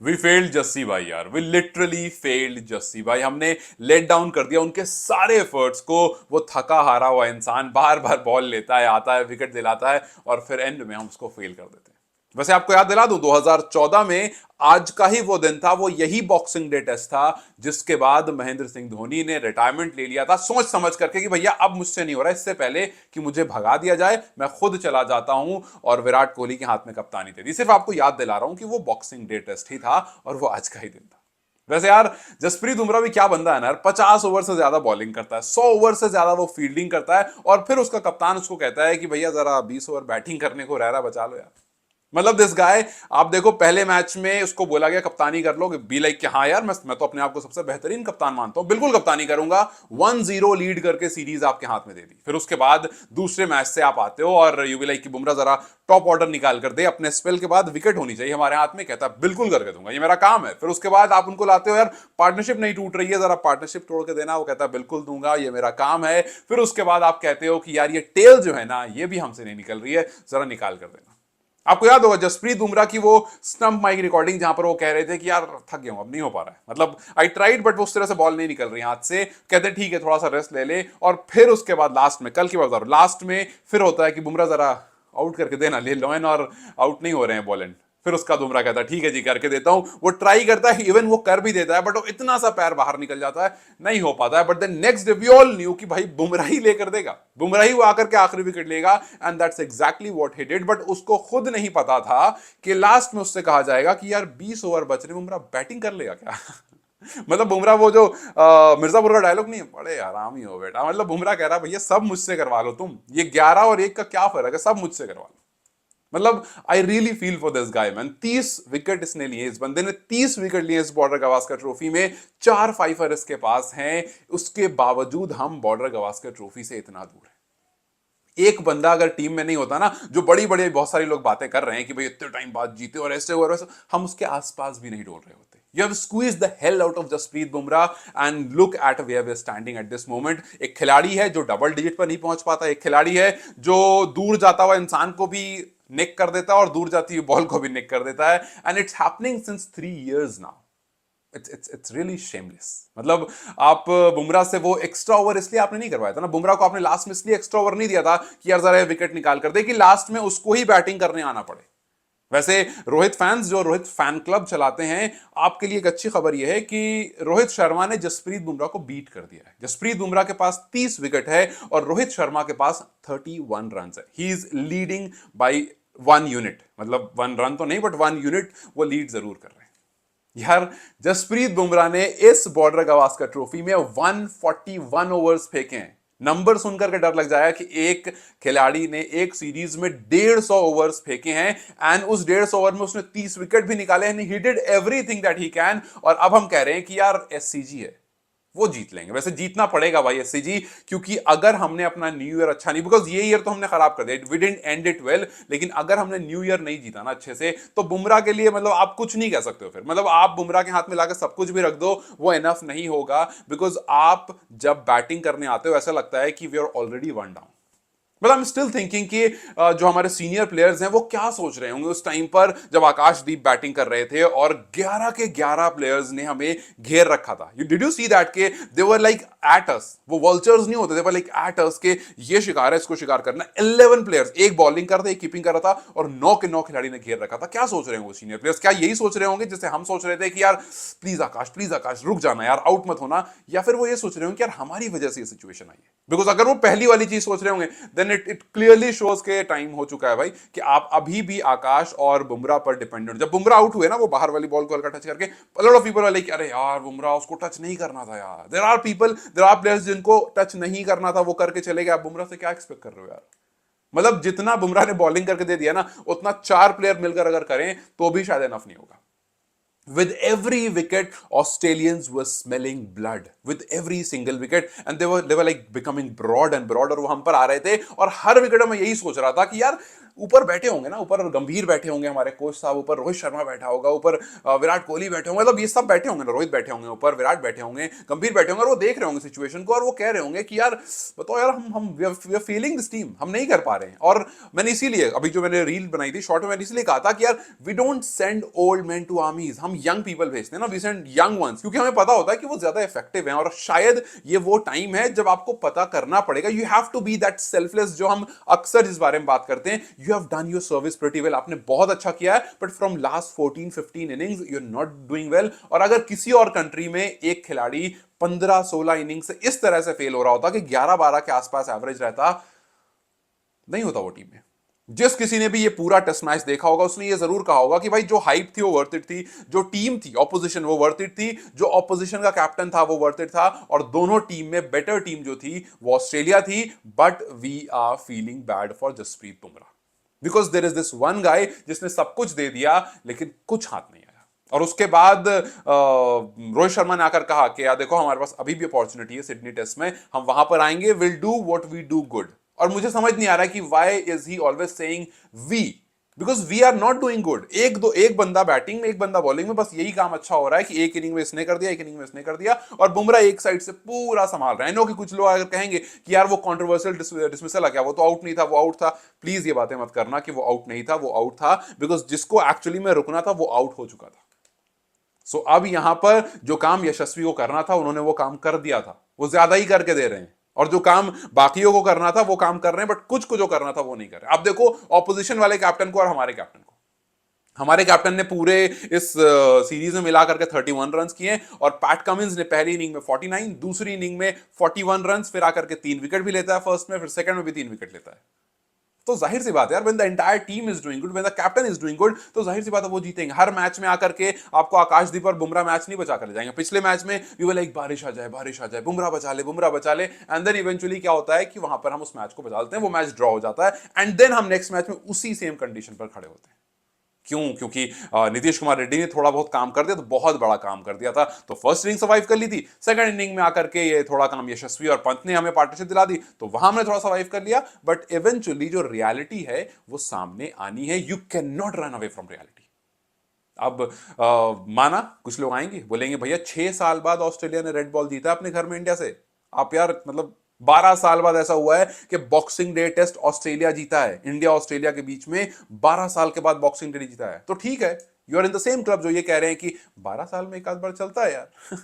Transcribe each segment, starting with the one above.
We failed Jassi भाई यार, we literally failed Jassi भाई। हमने लेट डाउन कर दिया उनके सारे एफर्ट्स को। वो थका हारा हुआ इंसान बार बार बॉल लेता है, आता है, विकेट दिलाता है और फिर एंड में हम उसको फेल कर देते हैं। वैसे आपको याद दिला दूं, 2014 में आज का ही वो दिन था, वो यही बॉक्सिंग डे टेस्ट था जिसके बाद महेंद्र सिंह धोनी ने रिटायरमेंट ले लिया था, सोच समझ करके कि भैया अब मुझसे नहीं हो रहा, इससे पहले कि मुझे भगा दिया जाए मैं खुद चला जाता हूं और विराट कोहली के हाथ में कप्तानी दे दी। सिर्फ आपको याद दिला रहा हूं कि वो बॉक्सिंग डे टेस्ट ही था और वो आज का ही दिन था। वैसे यार जसप्रीत बुमराह भी क्या बंदा है ना यार, 50 ओवर से ज्यादा बॉलिंग करता है, 100 ओवर से ज्यादा वो फील्डिंग करता है और फिर उसका कप्तान उसको कहता है कि भैया जरा 20 ओवर बैटिंग करने को रह रहा, बचा लो यार। मतलब दिस गाय, आप देखो पहले मैच में उसको बोला गया कप्तानी कर लो, बी लाइक कि हाँ यार मैं तो अपने आप को सबसे बेहतरीन कप्तान मानता हूं, बिल्कुल कप्तानी करूंगा। 1-0 लीड करके सीरीज आपके हाथ में दे दी। फिर उसके बाद दूसरे मैच से आप आते हो और यू बी लाइक कि बुमराह जरा टॉप ऑर्डर निकाल कर दे, अपने स्पेल के बाद विकेट होनी चाहिए हमारे हाथ में, कहता है बिल्कुल करके दूंगा, ये मेरा काम है। फिर उसके बाद आप उनको लाते हो, यार पार्टनरशिप नहीं टूट रही है, जरा पार्टनरशिप तोड़ के देना, वो कहता है बिल्कुल दूंगा, ये मेरा काम है। फिर उसके बाद आप कहते हो कि यार ये टेल जो है ना ये भी हमसे नहीं निकल रही है, जरा निकाल कर देना। आपको याद होगा जसप्रीत बुमराह की वो स्टंप माइक रिकॉर्डिंग जहां पर वो कह रहे थे कि यार थक गया हूं, अब नहीं हो पा रहा है, मतलब आई ट्राइड बट वो उस तरह से बॉल नहीं निकल रही हाथ से, कहते ठीक है थोड़ा सा रेस्ट ले ले। और फिर उसके बाद लास्ट में, कल की बात लास्ट में फिर होता है कि बुमराह जरा आउट करके देना, ले लो, और आउट नहीं हो रहे हैं बॉल एंड। फिर उसका बुमराह कहता है ठीक है जी करके देता हूं, वो ट्राई करता है, इवन वो कर भी देता है बट वो इतना सा पैर बाहर निकल जाता है, नहीं हो पाता है। But then next day we all knew कि भाई बुमराह ही लेकर देगा, बुमराह ही वो आकर के आखिरी विकेट लेगा, and that's exactly what he did. But उसको खुद नहीं पता था कि लास्ट में उससे कहा जाएगा कि यार 20 ओवर बच रहे, बुमराह बैटिंग कर लेगा क्या? मतलब बुमराह वो जो मिर्जापुर का डायलॉग नहीं है, बड़े आराम ही हो बेटा, मतलब बुमराह कह रहा है भैया सब मुझसे करवा लो, तुम ये 11 और 1 का क्या फर्क है, सब मुझसे करवा लो। मतलब I really feel for this guy man. 30 wicket इसने लिए, इस बंदे ने 30 विकेट लिए इस बॉर्डर गवास्कर ट्रॉफी में, 4 फाइफर इसके पास हैं, उसके बावजूद हम बॉर्डर गवास्कर ट्रॉफी से इतना दूर है। एक बंदा अगर टीम में नहीं होता ना, जो बड़ी बड़ी बहुत सारी लोग बातें कर रहे हैं कि भाई इतने टाइम बाद जीते और ऐसे और वैसे, हम उसके आसपास भी नहीं डोल रहे होते। You have squeezed the hell out of Jasprit Bumrah and look at where we're standing at this moment। एक खिलाड़ी है जो डबल डिजिट पर नहीं पहुंच पाता, एक खिलाड़ी है जो दूर जाता हुआ इंसान को भी निक कर देता है और दूर जाती हुई बॉल को भी निक कर देता है, and it's happening since 3 years now. It's really shameless. मतलब आप बुमराह से वो एक्स्ट्रा ओवर इसलिए आपने नहीं करवाया था ना, बुमराह को आपने लास्ट में इसलिए एक्स्ट्रा ओवर नहीं दिया था कि यार जरा विकेट निकाल कर दे, कि लास्ट में उसको ही बैटिंग करने आना पड़े। वैसे रोहित फैंस जो रोहित फैन क्लब चलाते हैं, आपके लिए एक अच्छी खबर यह है कि रोहित शर्मा ने जसप्रीत बुमराह को बीट कर दिया है। जसप्रीत बुमराह के पास 30 विकेट है और रोहित शर्मा के पास 31 रन है। He is leading by 1 unit, मतलब 1 रन तो नहीं बट 1 यूनिट वो लीड जरूर कर रहे हैं। यार जसप्रीत बुमराह ने इस बॉर्डर गवास्कर ट्रॉफी में 141 ओवर्स फेंके हैं। नंबर सुनकर के डर लग जाएगा कि एक खिलाड़ी ने एक सीरीज में 150 ओवर्स फेंके हैं, एंड उस 150 ओवर में उसने 30 विकेट भी निकाले हैं। He did everything that he can, और अब हम कह रहे हैं कि यार एससीजी है, वो जीत लेंगे। वैसे जीतना पड़ेगा भाई एससीजी, क्योंकि अगर हमने अपना न्यू ईयर अच्छा नहीं, बिकॉज ये ईयर तो हमने खराब कर दिया, we didn't end it well, लेकिन अगर हमने न्यू ईयर नहीं जीता ना अच्छे से, तो बुमराह के लिए मतलब आप कुछ नहीं कह सकते हो। फिर मतलब आप बुमराह के हाथ में लाकर सब कुछ भी रख दो, वो इनफ नहीं होगा, बिकॉज आप जब बैटिंग करने आते हो ऐसा लगता है कि we are already one down. But I am still thinking कि जो हमारे सीनियर प्लेयर्स हैं वो क्या सोच रहे होंगे उस टाइम पर जब आकाशदीप बैटिंग कर रहे थे और 11 के 11 प्लेयर्स ने हमें घेर रखा था। You did you see that के दे वर लाइक एट अस, वो वल्चर्स नहीं होते, दे वर लाइक एट अस के ये शिकार है, इसको शिकार करना। 11 प्लेयर्स, एक बॉलिंग कर रहा था, एक कीपिंग कर रहा था, और 9 के 9 खिलाड़ी ने घेर रखा था। क्या सोच रहे होंगे सीनियर प्लेयर्स? क्या यही सोच रहे होंगे जैसे हम सोच रहे थे कि यार प्लीज आकाश रुक जाना यार, आउट मत होना, या फिर वो ये सोच रहे होंगे कि यार हमारी वजह से ये सिचुएशन आई है? बिकॉज अगर वो पहली वाली चीज सोच रहे होंगे देन इट क्लियरली शोज के टाइम हो चुका है भाई, कि आप अभी भी आकाश और बुमराह पर डिपेंडेंट। जब बुमराह आउट हुए ना, वो बाहर वाली बॉल को हल्का टच करके, लॉट ऑफ पीपल वाले कि अरे यार बुमराह उसको टच नहीं करना था यार। देयर आर प्लेयर्स जिनको टच नहीं करना था, वो करके चले गए। आप बुमराह से क्या एक्सपेक्ट कर रहे हो यार? मतलब जितना बुमराह ने बॉलिंग करके दे दिया ना, उतना 4 प्लेयर मिलकर अगर करें तो भी शायद एनफ नहीं होगा। With every wicket, Australians were smelling blood. With every single wicket, and they were like becoming broad and broad, और वो हम पर आ रहे थे, और हर विकेट में यही सोच रहा था कि यार ऊपर बैठे होंगे ना, ऊपर गंभीर बैठे होंगे हमारे कोच साहब, ऊपर रोहित शर्मा बैठा होगा, ऊपर विराट कोहली बैठे होंगे, मतलब ये सब बैठे होंगे ना, रोहित बैठे होंगे ऊपर, विराट बैठे होंगे, गंभीर बैठे होंगे, और वो देख रहे होंगे सिचुएशन को, और वो कह रहे होंगे कि यार बताओ यार, हम we are failing this team, हम नहीं कर पा रहे हैं। और मैंने इसीलिए अभी जो मैंने रील बनाई थी शॉर्ट में, मैंने इसलिए कहा था कि यार we don't send old man to armies, हम यंग पीपल भेजते हैं ना, वी सेंड यंग वंस, क्योंकि हमें पता होता है कि वो ज्यादा इफेक्टिव हैं। और शायद ये वो टाइम है जब आपको पता करना पड़ेगा, you have to be that selfless, जो हम अक्सर इस बारे में बात करते हैं, you have done your service pretty well, आपने बहुत अच्छा किया है, but from last 14-15 innings you are not doing well. और अगर किसी और कंट्री में एक खिलाड़ी 15-16 इनिंग से इस तरह से फेल हो रहा होता कि 11-12 के आसपास एवरेज रहता, नहीं होता वो टीम में। जिस किसी ने भी ये पूरा टेस्ट मैच देखा होगा उसने ये जरूर कहा होगा कि भाई जो हाइप थी वो वर्थ इट थी, जो टीम थी ऑपोजिशन वो वर्थ इट थी, जो ऑपोजिशन का कैप्टन था वो वर्थ इट था, और दोनों टीम में बेटर टीम जो थी वो ऑस्ट्रेलिया थी। But we are feeling bad for Jasprit Bumrah, because there is this one guy जिसने सब कुछ दे दिया लेकिन कुछ हाथ नहीं आया। और उसके बाद रोहित शर्मा ने आकर कहा कि यार देखो, हमारे पास अभी भी अपॉर्चुनिटी है सिडनी टेस्ट में, हम वहां पर आएंगे, will do what we do good. और मुझे समझ नहीं आ रहा है कि why is he always saying we, because we are not doing good. एक बंदा बैटिंग में, एक बंदा बॉलिंग में, बस यही काम अच्छा हो रहा है कि एक इनिंग में इसने कर दिया, एक इनिंग में इसने कर दिया, और बुमराह एक साइड से पूरा संभाल रहे हैं। नो कि कुछ लोग अगर कहेंगे कि यार वो कंट्रोवर्शियल डिसमिसल है क्या, वो तो आउट नहीं था, वो आउट था, प्लीज ये बातें मत करना कि वो आउट नहीं था, वो आउट था, बिकॉज जिसको एक्चुअली में रुकना था वो आउट हो चुका था। सो अब यहां पर जो काम यशस्वी को करना था उन्होंने वो काम कर दिया था, वो ज्यादा ही करके दे रहे हैं, और जो काम बाकियों को करना था वो काम कर रहे हैं, बट कुछ को जो करना था वो नहीं कर रहे। अब देखो ऑपोजिशन वाले कैप्टन को और हमारे कैप्टन को, हमारे कैप्टन ने पूरे इस सीरीज में मिलाकर के 31 रन किए, और पैट कमिंस ने पहली इनिंग में 49, दूसरी इनिंग में 41 रन, फिर आकर के 3 विकेट भी लेता है फर्स्ट में, फिर सेकंड में भी 3 विकेट लेता है। तो जाहिर सी बात है यार, when the entire team is doing good, when the captain is doing good, तो जाहिर सी बात है वो जीतेंगे। हर मैच में आकर के आपको आकाशदीप और बुमराह मैच नहीं बचा कर ले जाएंगे। पिछले मैच में वी वर लाइक बारिश आ जाए, बारिश आ जाए, बुमराह बचा ले, बुमराह बचा ले, एंड देन इवेंचुअली क्या होता है कि वहां पर हम उस मैच को बचा लेते हैं, वो मैच ड्रॉ हो जाता है, एंड देन हम नेक्स्ट मैच में उसी सेम कंडीशन पर खड़े होते हैं। क्यों? क्योंकि नीतीश कुमार रेड्डी ने थोड़ा बहुत काम कर दिया, तो बहुत बड़ा काम कर दिया था। तो फर्स्ट इनिंग सर्वाइव कर ली थी, सेकंड इनिंग में आकर के ये थोड़ा काम यशस्वी और पंत ने हमें पार्टनरशिप दिला दी, तो वहां हमने थोड़ा सर्वाइव कर लिया। बट इवेंचुअली जो रियलिटी है वो सामने आनी है, you can not run away from reality. अब माना कुछ लोग आएंगे बोलेंगे भैया 6 साल बाद ऑस्ट्रेलिया ने रेड बॉल जीता अपने घर में इंडिया से। आप यार मतलब 12 साल बाद ऐसा हुआ है कि बॉक्सिंग डे टेस्ट ऑस्ट्रेलिया जीता है, इंडिया ऑस्ट्रेलिया के बीच में 12 साल के बाद बॉक्सिंग डे जीता है। तो ठीक है, you are in the same club जो ये कह रहे हैं कि 12 साल में एक आध बार चलता है यार।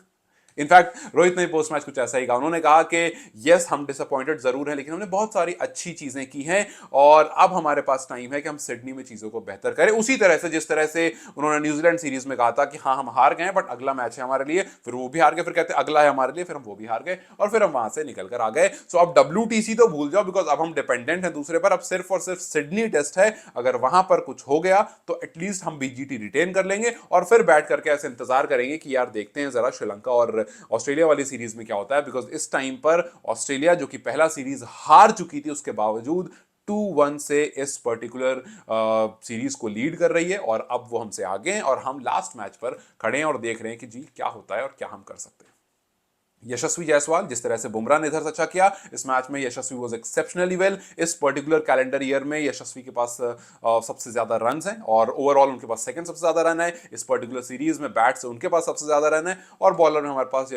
इनफैक्ट रोहित ने पोस्ट मैच कुछ ऐसा ही कहा, उन्होंने कहा कि यस हम डिसअपॉइंटेड जरूर हैं, लेकिन हमने बहुत सारी अच्छी चीजें की हैं, और अब हमारे पास टाइम है कि हम सिडनी में चीजों को बेहतर करें, उसी तरह से जिस तरह से उन्होंने न्यूजीलैंड सीरीज में कहा था कि हाँ हम हार गए बट अगला मैच है हमारे लिए, फिर वो भी हार गए, फिर कहते अगला है हमारे लिए, फिर हम वो भी हार गए, और फिर हम वहां से निकल कर आ गए। सो अब WTC तो भूल जाओ, बिकॉज अब हम डिपेंडेंट हैं दूसरे पर, अब सिर्फ और सिर्फ सिडनी टेस्ट है। अगर वहां पर कुछ हो गया तो एटलीस्ट हम BGT रिटेन कर लेंगे, और फिर बैठ करके ऐसे इंतजार करेंगे कि यार देखते हैं जरा श्रीलंका और ऑस्ट्रेलिया वाली सीरीज में क्या होता है। बिकॉज इस टाइम पर ऑस्ट्रेलिया जो कि पहला सीरीज हार चुकी थी उसके बावजूद 2-1 से इस पर्टिकुलर सीरीज को लीड कर रही है, और अब वो हमसे आगे हैं, और हम लास्ट मैच पर खड़े हैं और देख रहे हैं कि जी क्या होता है और क्या हम कर सकते हैं। यशस्वी जायसवाल, जिस तरह से बुमराह ने इधर से अच्छा किया इस मैच में, यशस्वी वाज एक्सेप्शनली वेल। इस पर्टिकुलर कैलेंडर ईयर में यशस्वी के पास सबसे ज्यादा रन हैं, और ओवरऑल उनके पास सेकंड सबसे ज्यादा रन है। इस पर्टिकुलर सीरीज में बैट से उनके पास सबसे ज्यादा रन है, और बॉलर में हमारे पास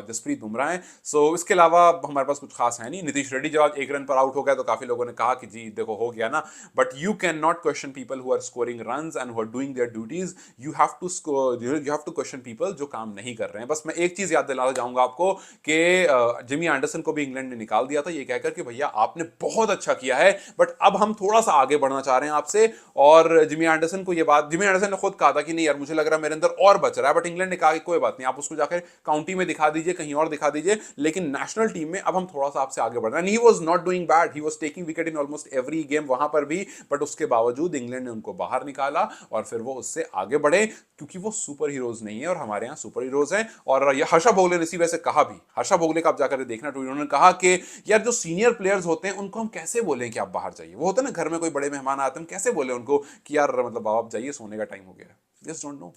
जसप्रीत बुमराह है। सो इसके अलावा हमारे पास कुछ खास है नहीं। नीतीश रेड्डी जब आज 1 रन पर आउट हो गया तो काफी लोगों ने कहा कि जी देखो हो गया ना, but you can not question people who are scoring runs and who are doing their duties. You have to question people जो काम नहीं कर रहे हैं। बस मैं एक चीज याद दिलाना चाहूंगा आपको कि जिमी एंडरसन को भी इंग्लैंड ने निकाल दिया था ये कहकर कि भैया आपने बहुत अच्छा किया है, बट अब हम थोड़ा सा आगे बढ़ना चाह रहे हैं आपसे। और जिमी एंडरसन को ये बात, जिमी एंडरसन ने खुद कहा था कि नहीं यार मुझे लग रहा है मेरे अंदर और बच रहा है, बट इंग्लैंड ने कहा कि कोई बात नहीं, आप उसको जाकर काउंटी में दिखा दीजिए, कहीं और दिखा दीजिए, लेकिन नेशनल टीम में अब हम थोड़ा सा आपसे आगे बढ़ रहे हैं। He was not doing bad, he was taking wicket in almost every game वहां पर भी, बट उसके बावजूद इंग्लैंड ने उनको बाहर निकाला और फिर वो उससे आगे बढ़े, क्योंकि वो सुपर हीरोज नहीं है और हमारे यहाँ सुपर हीरोज हैं। और ये हर्षा भोगले ने इसी वजह से कहा भी, हर्षा भोगले का आप जाकर देखना, तो उन्होंने कहा कि यार जो सीनियर प्लेयर्स होते हैं उनको हम कैसे बोलें कि आप बाहर जाइए। वो होता है ना घर में कोई बड़े मेहमान आते हैं, हम कैसे बोले उनको कि यार मतलब आप जाइए सोने का टाइम हो गया है। Just don't know.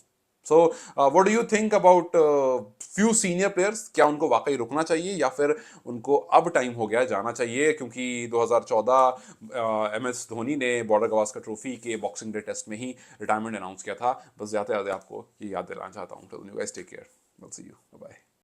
So what do you think about few senior players? क्या उनको वाकई रुकना चाहिए या फिर उनको अब टाइम हो गया जाना चाहिए? क्योंकि 2014 MS धोनी ने बॉर्डर गवास्कर ट्रॉफी के बॉक्सिंग डे टेस्ट में ही रिटायरमेंट अनाउंस किया था। बस जाते जाते आपको ये याद दिलाना चाहता हूँ। Take care, see you, bye.